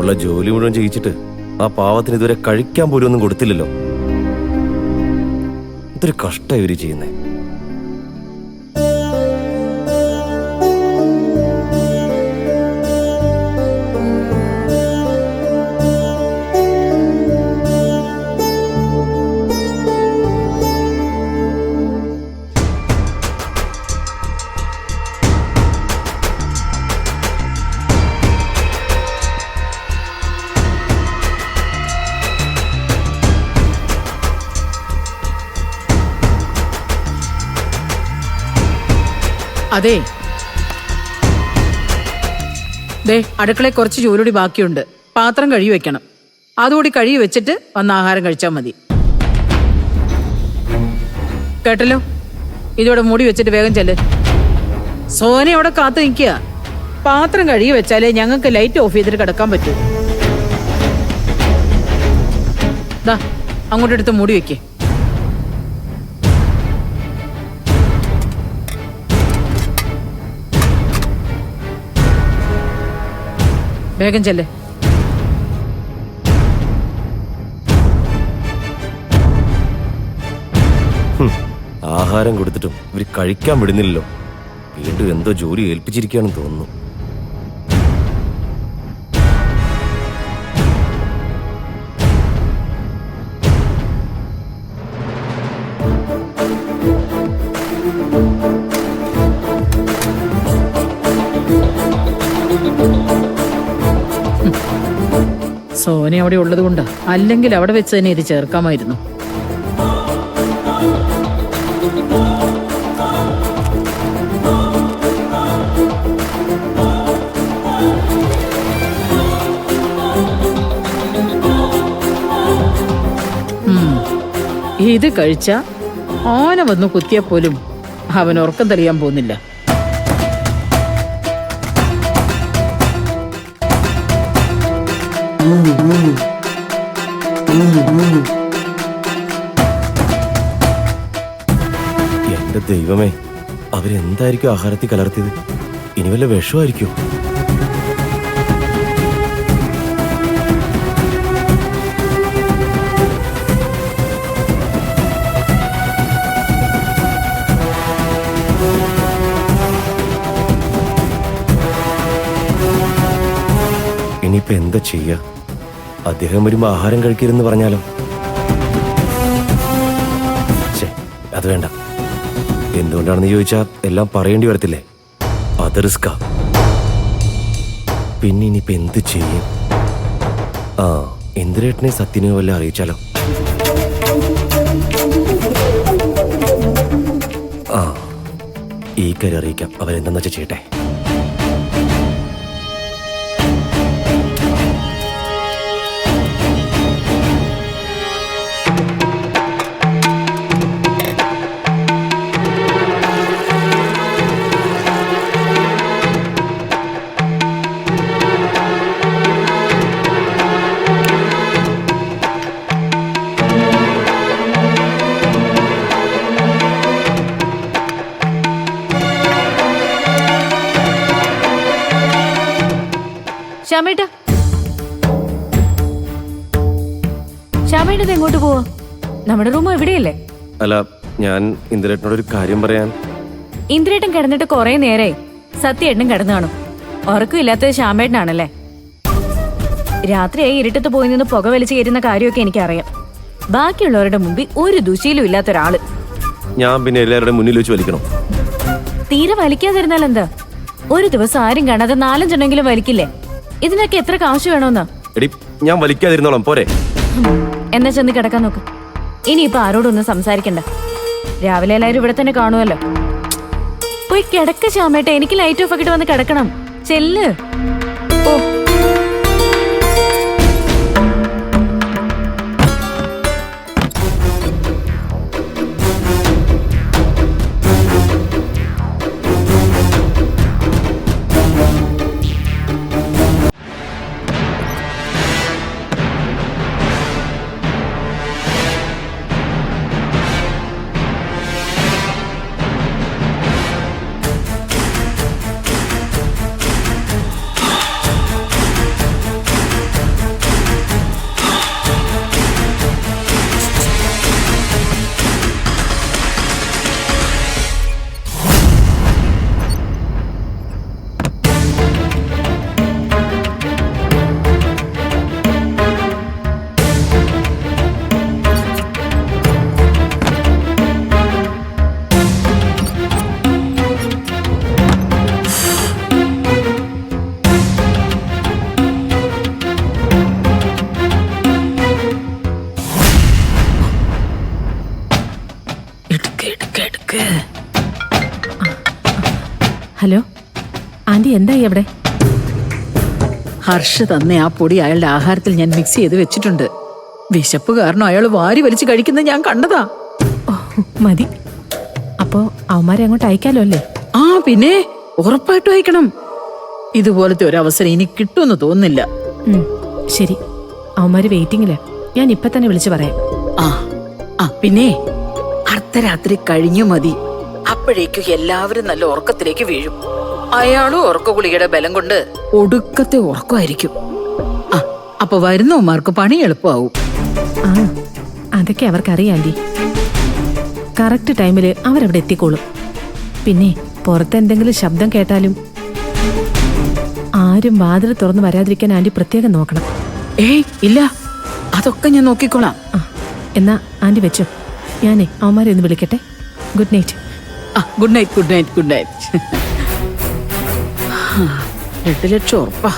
ഉള്ള ജോലി മുഴുവൻ ചെയ്യിച്ചിട്ട് ആ പാവത്തിന് ഇതുവരെ കഴിക്കാൻ പോലും ഒന്നും കൊടുത്തില്ലല്ലോ. ഇതൊരു കഷ്ടം ഇവര് ചെയ്യുന്നേ. അതെ, അടുക്കളയിൽ കുറച്ച് ജോലികൂടി ബാക്കിയുണ്ട്. പാത്രം കഴുകി വെക്കണം. അതുകൂടി കഴുകി വെച്ചിട്ട് വന്ന് ആഹാരം കഴിച്ചാൽ മതി. കേട്ടല്ലോ? ഇതോടെ മൂടി വെച്ചിട്ട് വേഗം ചെല്ല്. സോന അവിടെ കാത്തു നിൽക്കുക. പാത്രം കഴുകി വെച്ചാലേ ഞങ്ങൾക്ക് ലൈറ്റ് ഓഫ് ചെയ്തിട്ട് കിടക്കാൻ പറ്റൂ. അങ്ങോട്ടെടുത്ത് മൂടി വെക്കേ. വേഗം ചെല്ലേ. ആഹാരം കൊടുത്തിട്ടും ഇവര് കഴിക്കാൻ വിടുന്നില്ലല്ലോ. വീണ്ടും എന്തോ ജോലി ഏൽപ്പിച്ചിരിക്കുകയാണെന്ന് തോന്നുന്നു. സോന അവിടെ ഉള്ളത് കൊണ്ടാ, അല്ലെങ്കിൽ അവിടെ വെച്ച് തന്നെ ഇത് ചേർക്കാമായിരുന്നു. ഇത് കഴിച്ച ഓന വന്ന് കുത്തിയാ പോലും അവൻ ഉറക്കം തെളിയാൻ പോകുന്നില്ല. എന്റെ ദൈവമേ, അവരെന്തായിരിക്കും ആഹാരത്തിൽ കലർത്തിയത്? ഇനി വല്ല വിഷമായിരിക്കും? ഇനിയിപ്പോ എന്താ ചെയ്യാ? അദ്ദേഹം വരുമ്പോ ആഹാരം കഴിക്കരുതെന്ന് പറഞ്ഞാലോ? അത് വേണ്ട. എന്തുകൊണ്ടാണെന്ന് ചോദിച്ചാ എല്ലാം പറയേണ്ടി വരത്തില്ലേ? അത് റിസ്കാ. പിന്നെ ഇനിയിപ്പോ എന്ത് ചെയ്യും? ഇന്ദിരേട്ടനെ സത്യനെ വല്ല അറിയിച്ചാലോ? ഈ കാര്യം അറിയിക്കാം. അവരെന്താന്ന് വെച്ചാൽ ചെയ്യട്ടെ. ശ്യാമേട്ട എങ്ങോട്ട് പോവാ? നമ്മുടെ റൂം എവിടെയല്ലേ? അല്ല, ഞാൻ ഇന്ദിരേട്ടനോട് ഒരു കാര്യം പറയാൻ. ഇന്ദിരേട്ടൻ കിടന്നിട്ട് കുറെ നേരായി. സത്യേട്ടനും കിടന്നു കാണും. ഉറക്കമില്ലാത്തത് ശ്യാമേട്ടനാണല്ലേ? രാത്രിയായി ഇരുട്ടത്ത് പോയി നിന്ന് പുക വലിച്ചു കയറ്റുന്ന കാര്യമൊക്കെ എനിക്കറിയാം. ബാക്കിയുള്ളവരുടെ മുമ്പിൽ ഒരു ദുശീലും ഇല്ലാത്ത ഒരാള്. ഞാൻ പിന്നെ എല്ലാവരുടെ മുന്നിൽ വെച്ച് വലിക്കണം? തീരെ വലിക്കാതിരുന്നാൽ എന്താ? ഒരു ദിവസം ആരും കാണാതെ 4-5 എണ്ണെങ്കിലും വലിക്കില്ലേ? ഇതിനൊക്കെ എത്ര കാശ് വേണമെന്നാ? എടി, ഞാൻ വലിക്കാതിരുന്നോളാം, പോരെ? എന്നാ ചെന്ന് കിടക്കാൻ നോക്ക്. ഇനിയിപ്പൊ ആരോടൊന്നും സംസാരിക്കണ്ട. രാവിലെ എല്ലാവരും ഇവിടെ തന്നെ കാണുമല്ലോ. പോയി കിടക്ക ശ്യാമേട്ട. എനിക്ക് ലൈറ്റ് ഓഫ് ആക്കിട്ട് വന്ന് കിടക്കണം. ചെല്ല്. ഓ, എടുക്ക്. ഹലോ ആന്റി എന്തായി അവിടെ? ഹർഷ തന്നെ ആ പൊടി അയാളുടെ ആഹാരത്തിൽ ഞാൻ മിക്സ് ചെയ്ത് വെച്ചിട്ടുണ്ട്. വിശപ്പ് കാരണം അയാൾ വാരി വലിച്ച് കഴിക്കുന്നത് ഞാൻ കണ്ടതാ. ഓ, മതി. അപ്പോ അവന്മാരെ അങ്ങോട്ട് അയക്കാലോ അല്ലേ? ആ പിന്നെ ഉറപ്പായിട്ടും അയക്കണം. ഇതുപോലത്തെ ഒരു അവസരം ഇനി കിട്ടുമെന്ന് തോന്നുന്നില്ല. ശരി, അവന്മാര് വെയിറ്റിംഗില്. ഞാൻ ഇപ്പൊ തന്നെ വിളിച്ചു പറയാം. ആ ആ പിന്നെ അർദ്ധരാത്രി കഴിഞ്ഞു മതി. അപ്പോഴേക്കും എല്ലാവരും നല്ല ഉറക്കത്തിലേക്ക് വീഴും. അയാളും ഉറക്ക ഗുളികയുടെ ബലം കൊണ്ട് ഒടുക്കത്തെ ഉറക്കമായിരിക്കും. ആ അപ്പൊ വരുന്നവന്മാർക്ക് പണി എളുപ്പമാവും. ആ അതൊക്കെ അവർക്കറിയാം ആന്റി. കറക്റ്റ് ടൈമില് അവരവിടെ എത്തിക്കോളും. പിന്നെ പുറത്തെന്തെങ്കിലും ശബ്ദം കേട്ടാലും ആരും വാതിൽ തുറന്നു വരാതിരിക്കാൻ ആന്റി പ്രത്യേകം നോക്കണം. ഏയ് ഇല്ല, അതൊക്കെ ഞാൻ നോക്കിക്കോളാം. ആ എന്നാ ആന്റി വെച്ചോ. ഞാനേ അവന്മാരെ ഒന്ന് വിളിക്കട്ടെ. Good night. ആ good night, good night, good night. 2 lakh ഉറപ്പാ.